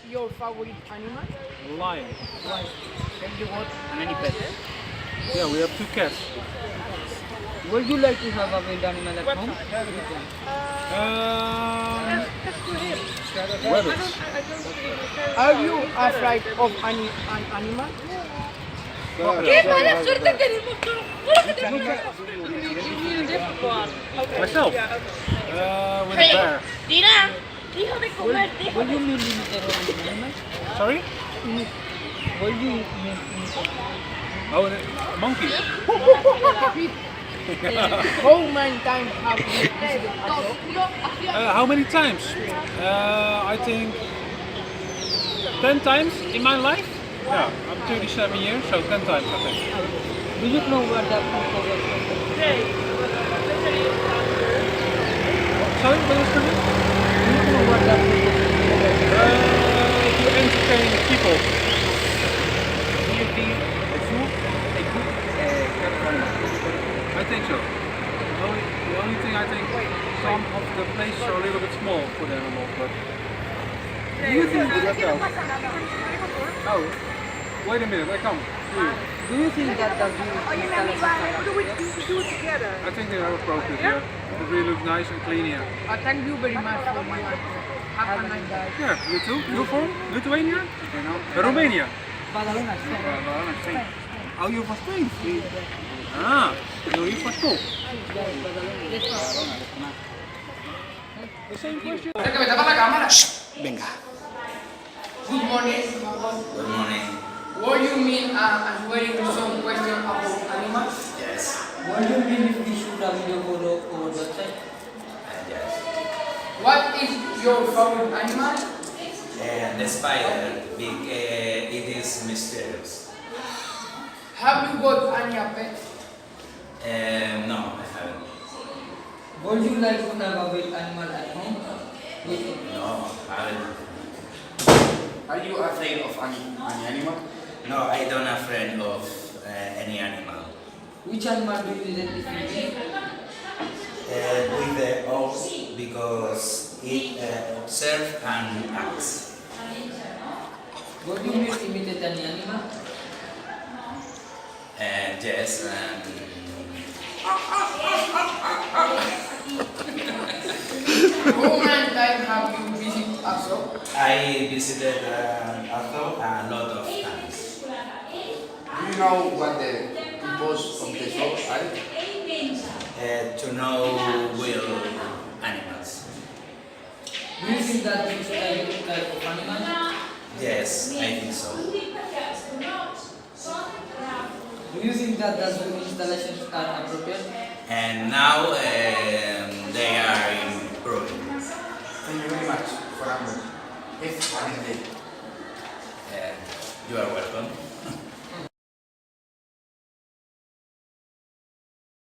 your favorite animal? Lion. Have you got many pets? Yeah, we have 2 cats. Would you like to have a wild animal at home? Rabbits. Are you afraid of an animal? Myself. With a bear. Will you be limited on animals? Sorry? Will you limit? Oh, a monkey. How many times have you visited Ayoub? How many times? I think 10 times in my life. Yeah, I'm 37 years, so 10 times I think. Do you know where the people were from? Sorry, what was the name? Do you know where the people To entertain people. Do you think a zoo a good I think so. The only thing I think some of the places are a little bit small for the animals, but Do you think oh, wait a minute, I come. Here. Do you think that the view installations are appropriate? I think they are appropriate, yeah. It really looks nice and clean here. Thank you very much for your answer. Have a nice day. Yeah, you too? You're from Lithuania? Romania? Badalona, Spain. Oh, you're from Spain? Ah, no, you're from school. The same question? Venga. Good morning. Good morning. What do you mean answering some question about animals? Yes. What do you mean if we shoot a video photo over the website? Yes. What is your favorite animal? The spider, it is mysterious. Have you got any pet? No, I haven't. Would you like to have a wild animal at home? No, I haven't. Are you afraid of any animal? No, I don't afraid of any animal. Which animal do you identify with? With the ox because it observes and acts. Would you mean imitate any animal? Yes. How many times have you visited ESO? I visited Arthur a lot of times. Do you know what the purpose of the show are? To know wild animals. Do you think that you study type of animal? Yes, I think so. Do you think that the zoo installations are appropriate? And now they are improving. Thank you very much for answering. Have a nice day. You are welcome.